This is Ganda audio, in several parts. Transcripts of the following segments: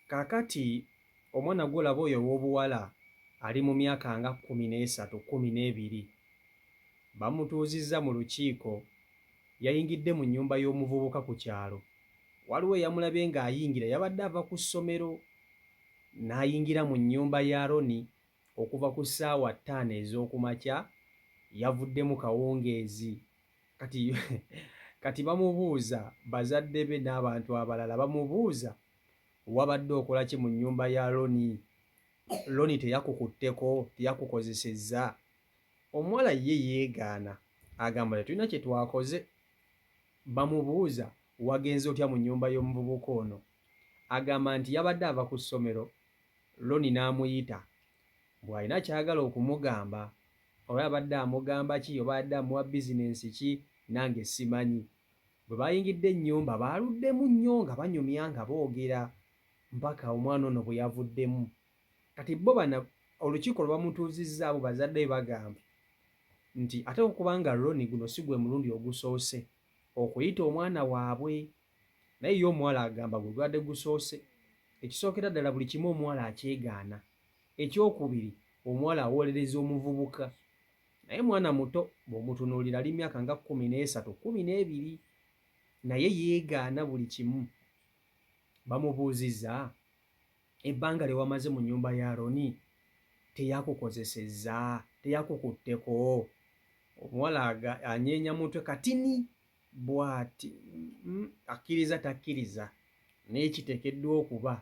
Kakati omwana gwolaba oyo ow'obuwala ali mu myaka nga 13, 12 bamutuuzizza mu lukiiko. Yayingidde mu nnyumba y'omuvubuka ku kyalo. Waliwo eyamulabye ng'ayingira, yabadde ava ku ssomero n'ayingira mu nnyumba ya Ronnie okuva ku ssaawa 5 ez'oku makya. Yavuddemu kawungeezi. Kati bamubuuza, bazadde be n'abantu abalala bamubuuza, wabadde okola ki mu nnyumba ya Ronnie? Ronnie teyakukutteko, teyakukozesezza? Omuwala ye yeegaana, agamba tetulina kye twakoze. Bamubuuza, wagenze otya mu nnyumba y'omuvubuka ono? Agamba nti yabadde ava ku ssomero, Ronnie n'amuyita bw'alina kyagala okumugamba, oba yabadde amugamba ki, oba yabadde amuwa bizinensi ki, nange simanyi. Bwe bayingidde ennyumba baaluddemu nnyo nga banyumya nga boogera mpaka omwana ono bwe yavuddemu. Kati bo bano olukiiko lwe bamutuuzizza abo bazadde be bagamba nti ate okubanga Ronnie guno si gwe mulundi ogusoose okuyita omwana waabwe, naye ye omuwala agamba gwe gwadde gusoose. Ekisookera ddala buli kimu omuwala akyegaana. Ekyokubiri, omuwala awolereza omuvubuka, naye mwana muto bw'omutunuulira ali myaka nga 13, 12, naye yeegaana buli kimu. Bamubuuzizza, ebbanga lye wamaze mu nnyumba ya Ronnie teyakukozesezza, teyakukutteko? Omuwala anyeenya mutwe katini bw'ati, akkiriza takkiriza. Naye kiteekeddwa okuba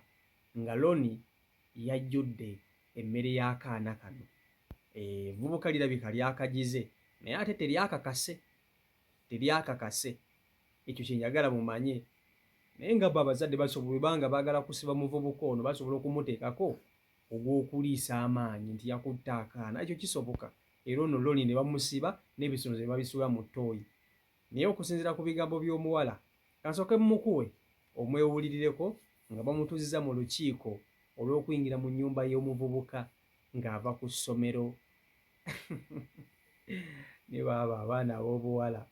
nga Ronnie yajjudde emmere y'akaana kano. Vubuka lirabika lyakagize, naye ate teryakakase. Ekyo kye njagala mumanye. Naye nga bo abazadde basobola banga baagala kusiba muvubuka ono, basobola okumuteekako ogw'okuliisa amaanyi nti yakutte akaana. Ekyo kisoboka. Era ono Ronnie ne bamusiba n'ebisonzo ne babisuula mu ttooyi. Naye okusinziira ku bigambo by'omuwala, kansooke mumukuwe omwewulirireko nga bamutuuzizza mu lukiiko olw'okuyingira mu nnyumba y'omuvubuka ng'ava ku ssomero. Ne baaba abaana ab'obuwala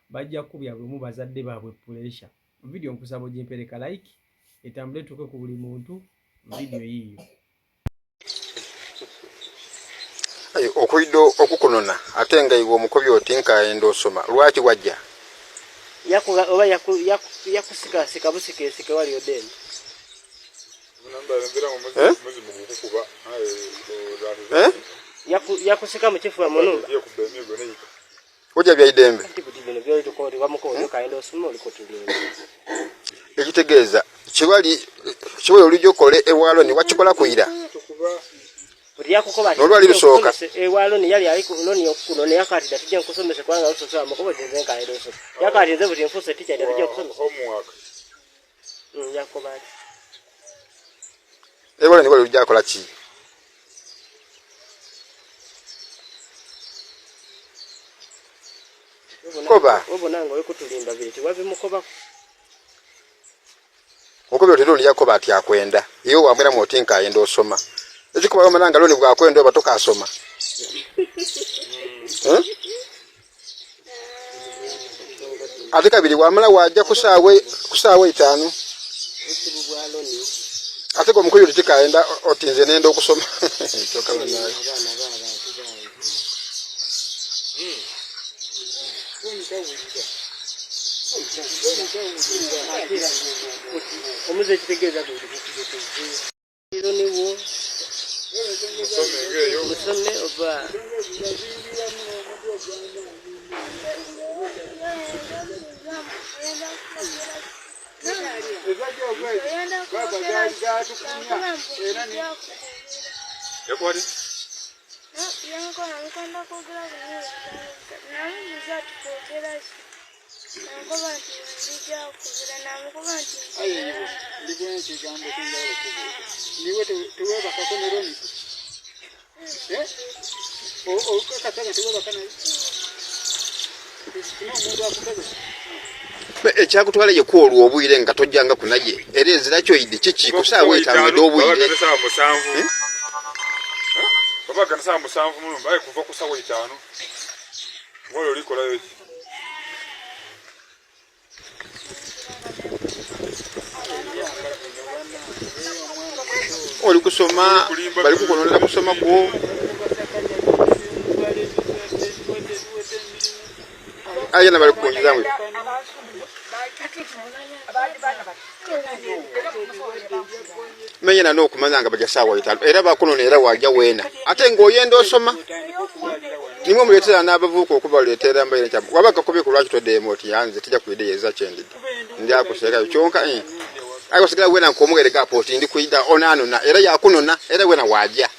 bajja kukubya bumu bazadde baabwe puleesha. Vidiyo nkusaba ogimpereka like, etambule etuuke ku buli muntu vidiyo yiiyo. Okuyidde okukunona ate nga iwe omukobi oti nkaenda osoma, lwaki wajja? Oba yakusikasika busikesike wali odeni. Yakusika mu kifuba mu nnumba. Ojja byaidembe. Ekitegeeza kiwali olijja okole ewaalo ne wakikola kuyira. Nolwali lusooka. Ewaalo ne yali aliko Ronnie okuno ne yakatidde tujja nkusomesa kubanga lusosola amakubo genze nkaayira oso. Yakatidde buti nfuuse teacher tujja kusomesa. Homework. Yakobati. Ewaalo ne wali ojja akola ki? Koba. Obonanga wekutulimba biri tiwabi mukoba. Mukobi oti Ronnie yakoba ati akwenda. Iyo wamwera mu oti nkaayenda osoma. Ekikuba bamananga Ronnie bwakwenda oba tokasoma. Ate kabiri wamala wajja kusaawe 5. Ate ko mukobi oti tikaenda oti nze nenda okusoma. Kyokaba naye. Omuze kitegeeza Ronnie musome oba ekyakutwala ye kwolwa obwire nga tojjanga kunaye era enzira kyoyidde kiki kusaawa etambudde obwire Baba saa 7 muno baye kuva ku sawa 5 ngolo likolayo ki oli kusoma bali kukonolera kusoma kwo ayana bali kukunjiza mwe menyana n'okumanya nga bajja saawa itaano era bakunonera wajja weena ate ng'oyenda osoma nimwe muleetera n'abavubuka okubaleetera mbaire kyamu wabaka kubi ku lwaki toddeemu oti yanze tijja kuideyeeza kyendidde ndi akuseeka kyonka ayi wasigala weena nk'omugereka apooti ndi kuyita onaanona era yakunona era weena wajja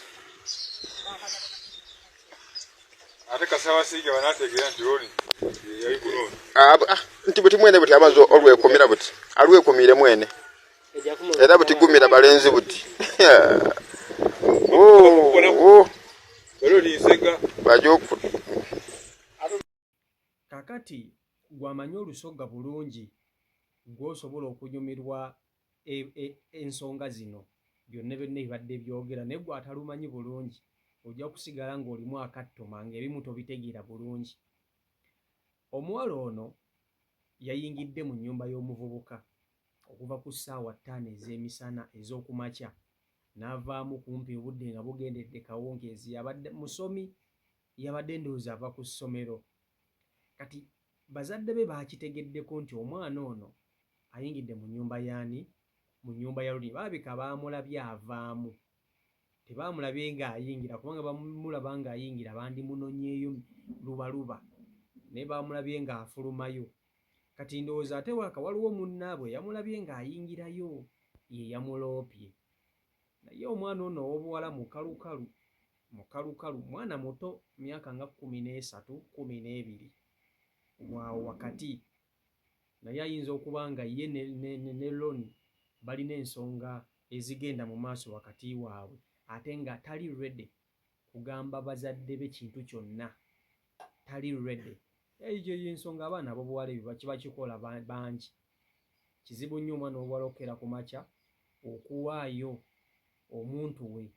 ate kasawa singa banategeera nti oli yali kunona nti buti mwene buti abazo olwekomera buti alwekomire mwene era buti gumira balenzi buti bajoku kakati gwamanyi olusoga bulungi gw'osobola okunyumirwa ensonga zino byonna byonna ebibadde byogera naye gw'atalumanyi bulungi ojja kusigala ng'olimu akattoma ng'ebimu tobitegeera bulungi. Omuwala ono yayingidde mu nnyumba y'omuvubuka okuva ku ssaawa 5 ez'emisana ez'okumakya n'avaamu kumpi obudde nga bugendedde kawungeezi. Yabadde musomi, yabadde ndowooza ava ku ssomero. Kati bazadde be baakitegeddeko nti omwana ono ayingidde mu nnyumba y'ani? Mu nnyumba ya Loni. Balabika baamulabye avaamu, tebaamulabye ng'ayingira kubanga bamulaba ng'ayingira bandimunonyeeyo lubaluba, naye baamulabye ng'afulumayo. Kati ndowooza ate waka waliwo munnaabwe yamulabye ng'ayingirayo, ye yamuloopye. Naye omwana ono ow'obuwala mukalukalu, mwana muto, myaka nga 13, 12 waawo wakati, naye ayinza okuba nga ye ne Loni balina ensonga ezigenda mu maaso wakati waabwe, ate nga tali ready kugamba bazadde be kintu kyonna, tali ready. Eyo y'ensonga abaana ab'obuwala ebyo kiba kikola bangi. Kizibu nnyo omwana ow'obuwala okukera ku makya okuwaayo omuntu we.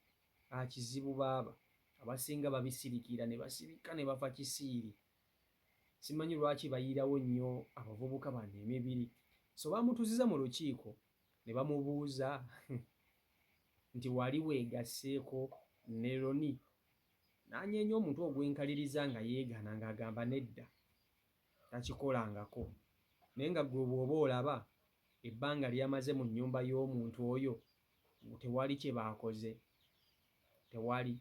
Kizibu baaba abasinga babisirikira ne basirika ne bafa kisiiri. Simanyi lwaki bayirawo nnyo abavubuka bano emibiri. So bamutuuziza mu lukiiko ne bamubuuza nti wali weegasseeko ne Loni? N'anyeenya omuntu ogwenkaliriza nga yeegaana ng'agamba nedda, takikolangako. Naye nga gwe bw'oba olaba ebbanga lyamaze mu nnyumba y'omuntu oyo, tewali kye baakoze, tewali.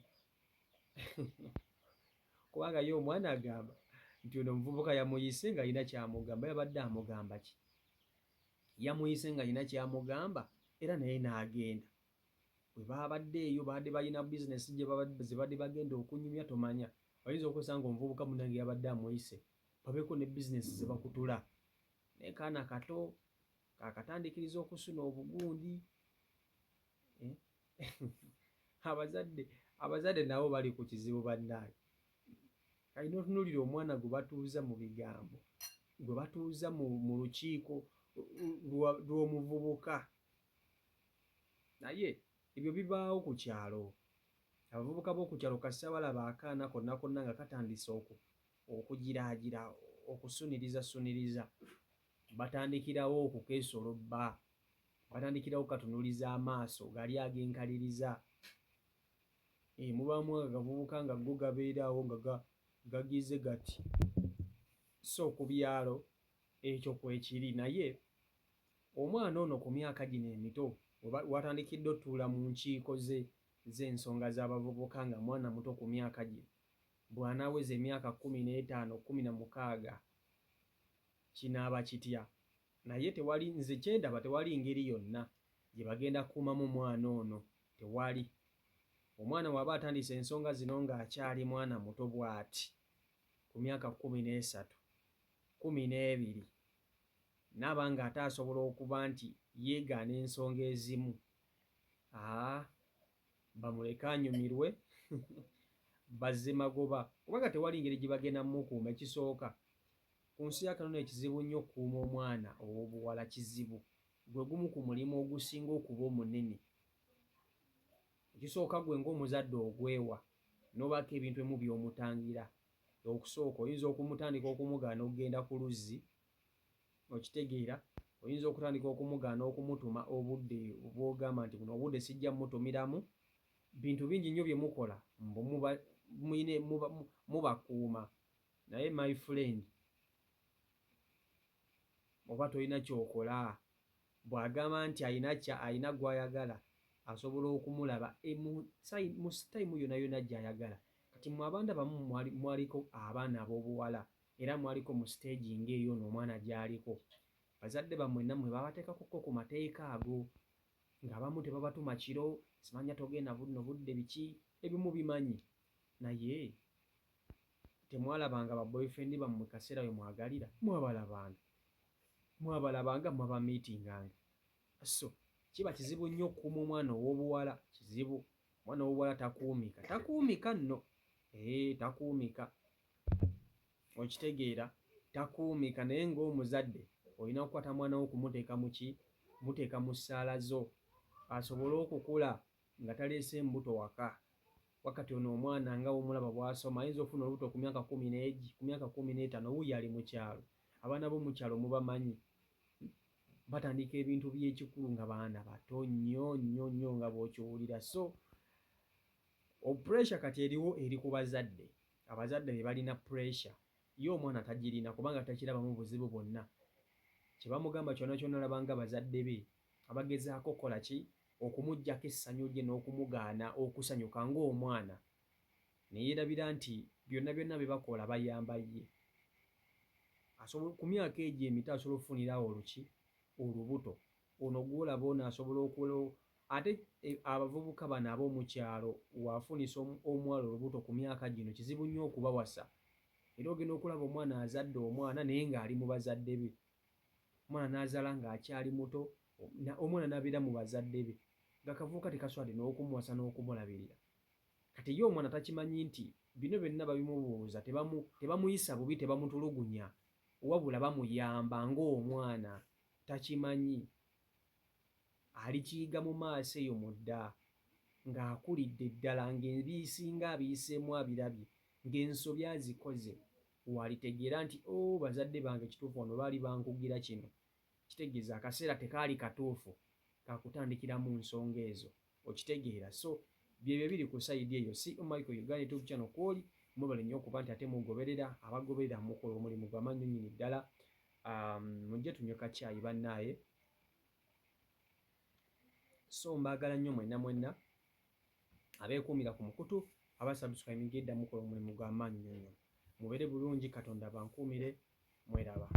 Kubanga ye omwana agamba nti ono omuvubuka yamuyise ng'alina kyamugamba. Yabadde amugamba ki? Yamuyise ng'alina kyamugamba era naye n'agenda. Bwe baabadde eyo baadde balina bizinesi ze badde bagenda okunyumya, tomanya. Oyinza okusanga omuvubuka munnange yabadde amuyise babeeko ne bizinesi ze bakutula. Naye kaana kato kaakatandikiriza okusuna obugundi. Abazadde nabo bali ku kizibu bannaye. Kalina otunuulira omwana gwe batuuza mu bigambo, gwe batuuza mu lukiiko lw'omuvubuka. Naye ebyo bibaawo ku kyalo. Abavubuka b'oku kyalo kasita balaba akaana konna konna nga katandise okugiraagira, okusuniriza, batandikirawo okukeesolobba, batandikirawo katunuliza amaaso gali ag'enkaliriza. Mubaamu agavubuka nga go gabeerawo nga gagize gati. So ku byalo ekyo kwekiri. Naye omwana ono ku myaka gino emito watandikidde otuula mu nkiiko z'ensonga z'abavubuka nga mwana muto ku myaka gino, bw'anaaweza emyaka 15, 16 kinaaba kitya. Naye nze kyendaba tewali ngeri yonna gye bagenda kukuumamu omwana ono, tewali. Omwana bw'aba atandise ensonga zino ng'akyali mwana muto bw'ati ku myaka 13, 12, naaba ng'ate asobola okuba nti yeegaana ensonga ezimu, bamuleke anyumirwe bazze magoba, kubanga tewali ngeri gye bagenda mmukuuma. Ekisooka ku nsi ya kano ekizibu nnyo okukuuma omwana ow'obuwala, kizibu. Gwe gumu ku mulimu ogusinga okuba omunene. Ekisooka gwe ng'omuzadde ogwewa n'obaako ebintu ebimu by'omutangira. Okusooka oyinza okumutandika okumugaana okugenda ku luzzi, okitegeera, oyinza okutandika okumugaana okumutuma obudde bw'ogamba nti buno obudde sijja mutumiramu. Bintu bingi nnyo bye mukola mbu mubakuuma, naye my friend oba tolina kyokola. Bw'agamba nti ayina gw'ayagala asobola okumulaba mu sitayimu yonna yonna gy'ayagala. Kati mmwe abaana abamu mwaliko abaana ab'obuwala era mwaliko mu siteegi ng'eyo n'omwana gy'aliko. Bazadde bammwe nammwe babateekakokko ku mateeka ago, ng'abamu tebabatuma kiro, simanya togenda buno budde biki, ebimu bimanyi. Naye temwalabanga ba boyfriend bammwe kaseera bwe mwagalira? Mwabalabanga mwabamiitinganga. So kiba kizibu nnyo okukuuma omwana ow'obuwala, kizibu. Omwana ow'obuwala takuumika nno, takuumika, okitegeera, takuumika. Naye ng'omuzadde olina okukwata mwana wo okumuteeka mu ki? Muteeka mu ssaala zo asobole okukula nga taleese embuto waka. Wakati ono omwana nga omulaba bw'asoma ayinza okufuna olubuto ku myaka 14, ku myaka 15, wuuyo ali mu kyalo. Abaana b'omu kyalo mubamanyi, batandika ebintu by'ekikulu nga baana bato nnyo nnyo nnyo nga bw'okiwulira. So pressure kati eriwo eri ku bazadde. Abazadde be balina pressure, ye omwana tagirina kubanga takirabamu buzibu bwonna. Kye bamugamba kyonna kyonna alabanga bazadde be abagezaako kola ki? Okumuggyako essanyu lye n'okumugaana okusanyuka ng'omwana, ne yeerabira nti byonna byonna bye bakola bayamba ye. Ku myaka egyo emito asobola okufunirawo olubuto. Ono gw'olaba ono asobola okulowo. Ate abavubuka bano ab'omu kyalo waafunisa omuwala olubuto ku myaka gino kizibu nnyo okubawasa. Era ogenda okulaba omwana azadde omwana naye ng'ali mu bazadde be. Omwana n'azaala ng'akyali muto, omwana n'abeera mu bazadde be, ng'akavubuka tekaswadde n'okumuwasa n'okumulabirira. Kati ye omwana takimanyi nti bino byonna babimubuuza tebamuyisa bubi, tebamutulugunya, wabula bamuyamba ng'omwana. Takimanyi, alikiyiga mu maaso eyo mu dda ng'akulidde ddala, ng'ebisinga abiyiseemu abirabye, ng'ensobi azikoze, walitegeera nti bazadde bange kituufu wano baali bankugira kino. Kitegeeza akaseera tekaali katuufu kakutandikiramu nsonga ezo, okitegeera. So byebyo biri ku sayidi eyo. Michael Uganda YouTube channel kwoli mwebale nnyo okuba nti ate mugoberera, abagoberera mukola omulimu gw'amaanyi nnyini ddala. Mujje tunywe kacaayi bannaaye. So mbaagala nnyo mwenna abeekuumira ku mukutu, abasubscribing edda mukola omulimu gw'amaanyi nnyo. Mubeere bulungi, Katonda bankuumire, mweraba.